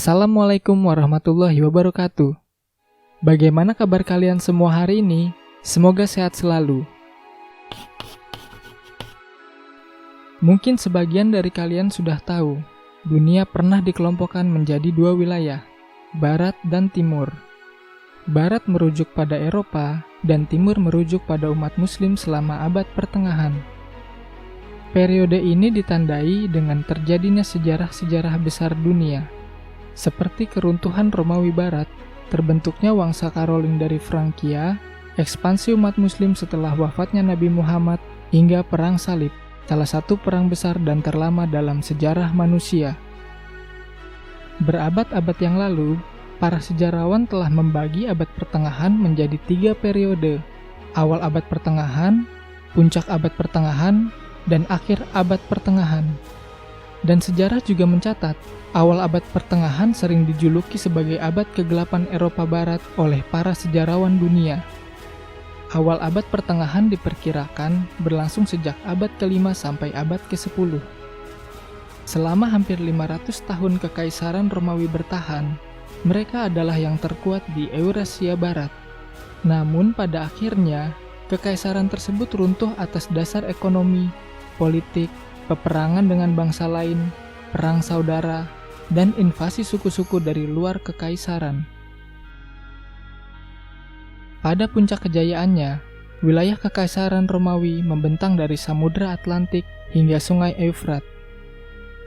Assalamualaikum warahmatullahi wabarakatuh. Bagaimana kabar kalian semua hari ini? Semoga sehat selalu. Mungkin sebagian dari kalian sudah tahu, dunia pernah dikelompokkan menjadi dua wilayah, Barat dan Timur. Barat merujuk pada Eropa, dan Timur merujuk pada umat Muslim selama abad pertengahan. Periode ini ditandai dengan terjadinya sejarah-sejarah besar dunia, seperti keruntuhan Romawi Barat, terbentuknya Wangsa Karoling dari Frankia, ekspansi umat Muslim setelah wafatnya Nabi Muhammad, hingga Perang Salib, salah satu perang besar dan terlama dalam sejarah manusia. Berabad-abad yang lalu, para sejarawan telah membagi abad pertengahan menjadi 3 periode: awal abad pertengahan, puncak abad pertengahan, dan akhir abad pertengahan. Dan sejarah juga mencatat, awal abad pertengahan sering dijuluki sebagai abad kegelapan Eropa Barat oleh para sejarawan dunia. Awal abad pertengahan diperkirakan berlangsung sejak abad ke-5 sampai abad ke-10. Selama hampir 500 tahun Kekaisaran Romawi bertahan, mereka adalah yang terkuat di Eurasia Barat. Namun pada akhirnya, kekaisaran tersebut runtuh atas dasar ekonomi, politik, peperangan dengan bangsa lain, perang saudara, dan invasi suku-suku dari luar kekaisaran. Pada puncak kejayaannya, wilayah Kekaisaran Romawi membentang dari Samudra Atlantik hingga Sungai Eufrat.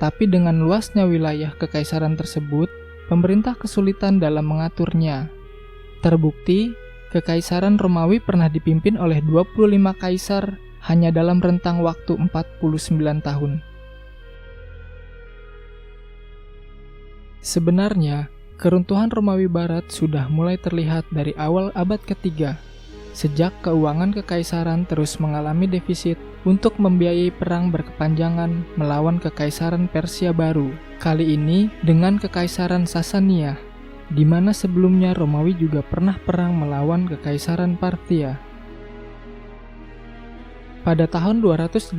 Tapi dengan luasnya wilayah kekaisaran tersebut, pemerintah kesulitan dalam mengaturnya. Terbukti, Kekaisaran Romawi pernah dipimpin oleh 25 kaisar hanya dalam rentang waktu 49 tahun. Sebenarnya, keruntuhan Romawi Barat sudah mulai terlihat dari awal abad ketiga, sejak keuangan kekaisaran terus mengalami defisit untuk membiayai perang berkepanjangan melawan Kekaisaran Persia baru, kali ini dengan Kekaisaran Sasania, di mana sebelumnya Romawi juga pernah perang melawan Kekaisaran Parthia. Pada tahun 286,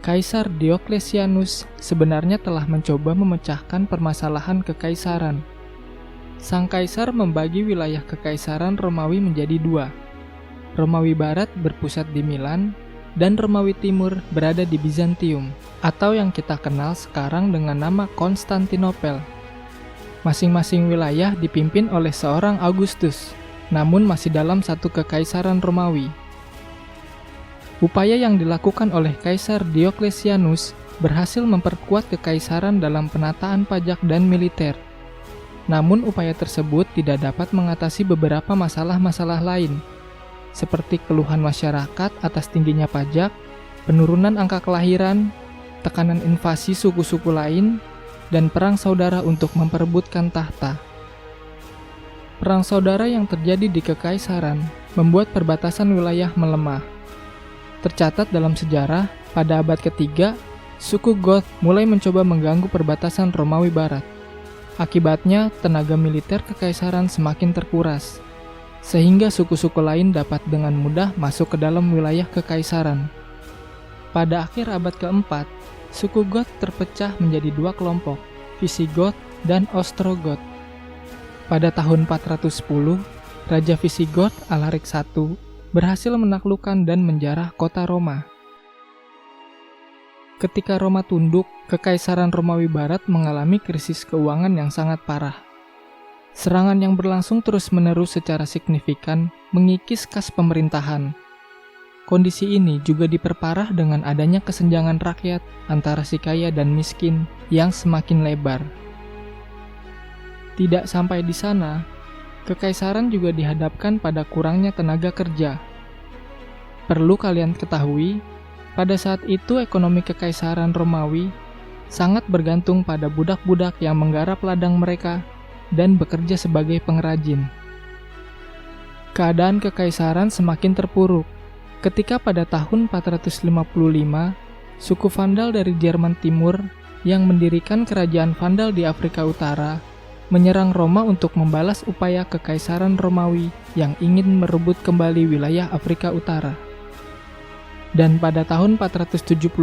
Kaisar Dioklesianus sebenarnya telah mencoba memecahkan permasalahan kekaisaran. Sang kaisar membagi wilayah Kekaisaran Romawi menjadi 2. Romawi Barat berpusat di Milan, dan Romawi Timur berada di Bizantium, atau yang kita kenal sekarang dengan nama Konstantinopel. Masing-masing wilayah dipimpin oleh seorang Augustus, namun masih dalam satu kekaisaran Romawi. Upaya yang dilakukan oleh Kaisar Dioklesianus berhasil memperkuat kekaisaran dalam penataan pajak dan militer. Namun upaya tersebut tidak dapat mengatasi beberapa masalah-masalah lain, seperti keluhan masyarakat atas tingginya pajak, penurunan angka kelahiran, tekanan invasi suku-suku lain, dan perang saudara untuk memperebutkan tahta. Perang saudara yang terjadi di kekaisaran membuat perbatasan wilayah melemah. Tercatat dalam sejarah, pada abad ketiga, suku Goth mulai mencoba mengganggu perbatasan Romawi Barat. Akibatnya, tenaga militer kekaisaran semakin terkuras, sehingga suku-suku lain dapat dengan mudah masuk ke dalam wilayah kekaisaran. Pada akhir abad keempat, suku Goth terpecah menjadi 2 kelompok, Visigoth dan Ostrogoth. Pada tahun 410, Raja Visigoth Alaric I berhasil menaklukkan dan menjarah kota Roma. Ketika Roma tunduk, Kekaisaran Romawi Barat mengalami krisis keuangan yang sangat parah. Serangan yang berlangsung terus-menerus secara signifikan mengikis kas pemerintahan. Kondisi ini juga diperparah dengan adanya kesenjangan rakyat antara si kaya dan miskin yang semakin lebar. Tidak sampai di sana, kekaisaran juga dihadapkan pada kurangnya tenaga kerja. Perlu kalian ketahui, pada saat itu ekonomi kekaisaran Romawi sangat bergantung pada budak-budak yang menggarap ladang mereka dan bekerja sebagai pengrajin. Keadaan kekaisaran semakin terpuruk ketika pada tahun 455, suku Vandal dari Jerman Timur yang mendirikan kerajaan Vandal di Afrika Utara menyerang Roma untuk membalas upaya Kekaisaran Romawi yang ingin merebut kembali wilayah Afrika Utara. Dan pada tahun 476,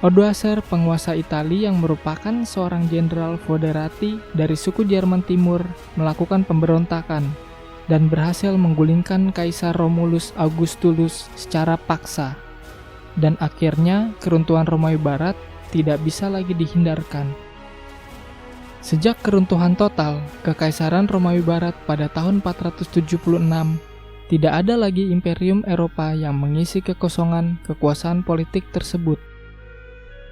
Odoacer, penguasa Italia yang merupakan seorang jenderal foderati dari suku Jerman Timur, melakukan pemberontakan dan berhasil menggulingkan Kaisar Romulus Augustulus secara paksa. Dan akhirnya keruntuhan Romawi Barat tidak bisa lagi dihindarkan. Sejak keruntuhan total Kekaisaran Romawi Barat pada tahun 476, tidak ada lagi imperium Eropa yang mengisi kekosongan kekuasaan politik tersebut.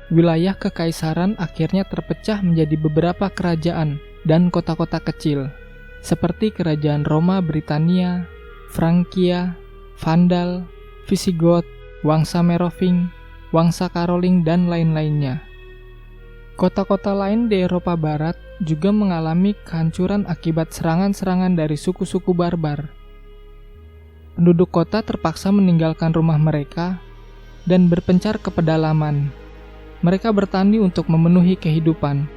Wilayah kekaisaran akhirnya terpecah menjadi beberapa kerajaan dan kota-kota kecil, seperti Kerajaan Roma Britania, Frankia, Vandal, Visigoth, Wangsa Meroving, Wangsa Karoling, dan lain-lainnya. Kota-kota lain di Eropa Barat juga mengalami kehancuran akibat serangan-serangan dari suku-suku barbar. Penduduk kota terpaksa meninggalkan rumah mereka dan berpencar ke pedalaman. Mereka bertani untuk memenuhi kehidupan.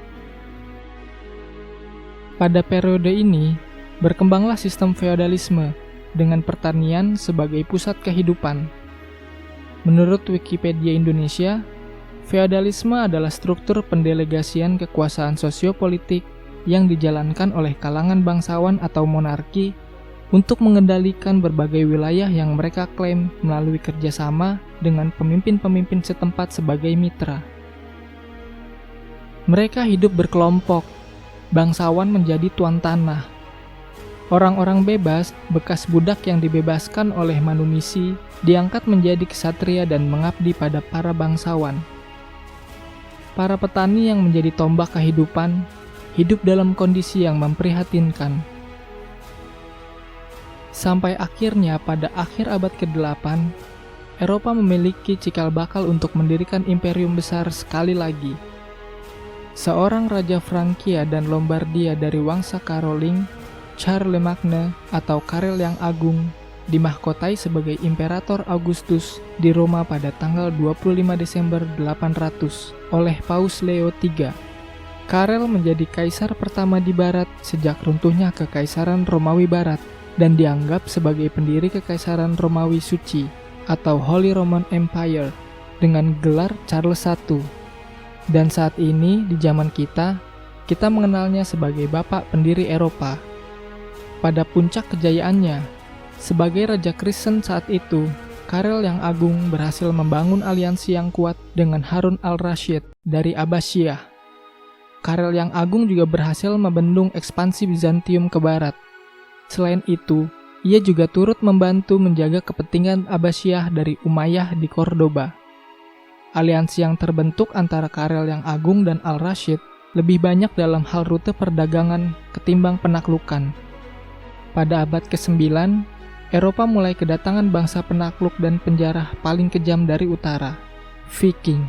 Pada periode ini, berkembanglah sistem feodalisme dengan pertanian sebagai pusat kehidupan. Menurut Wikipedia Indonesia, feodalisme adalah struktur pendelegasian kekuasaan sosiopolitik yang dijalankan oleh kalangan bangsawan atau monarki untuk mengendalikan berbagai wilayah yang mereka klaim melalui kerjasama dengan pemimpin-pemimpin setempat sebagai mitra. Mereka hidup berkelompok, bangsawan menjadi tuan tanah. Orang-orang bebas, bekas budak yang dibebaskan oleh manumisi, diangkat menjadi ksatria dan mengabdi pada para bangsawan. Para petani yang menjadi tombak kehidupan, hidup dalam kondisi yang memprihatinkan. Sampai akhirnya pada akhir abad ke-8, Eropa memiliki cikal bakal untuk mendirikan imperium besar sekali lagi. Seorang raja Frankia dan Lombardia dari Wangsa Karoling, Charles le Magne atau Karel yang Agung, dimahkotai sebagai Imperator Augustus di Roma pada tanggal 25 Desember 800 oleh Paus Leo III. Karel menjadi kaisar pertama di Barat sejak runtuhnya Kekaisaran Romawi Barat dan dianggap sebagai pendiri Kekaisaran Romawi Suci atau Holy Roman Empire dengan gelar Charles I. Dan saat ini di zaman kita mengenalnya sebagai Bapak Pendiri Eropa. Pada puncak kejayaannya, sebagai Raja Kristen saat itu, Karel yang Agung berhasil membangun aliansi yang kuat dengan Harun al-Rasyid dari Abbasiyah. Karel yang Agung juga berhasil membendung ekspansi Bizantium ke barat. Selain itu, ia juga turut membantu menjaga kepentingan Abbasiyah dari Umayyah di Cordoba. Aliansi yang terbentuk antara Karel yang Agung dan al-Rasyid lebih banyak dalam hal rute perdagangan ketimbang penaklukan. Pada abad ke-9, Eropa mulai kedatangan bangsa penakluk dan penjara paling kejam dari utara, Viking.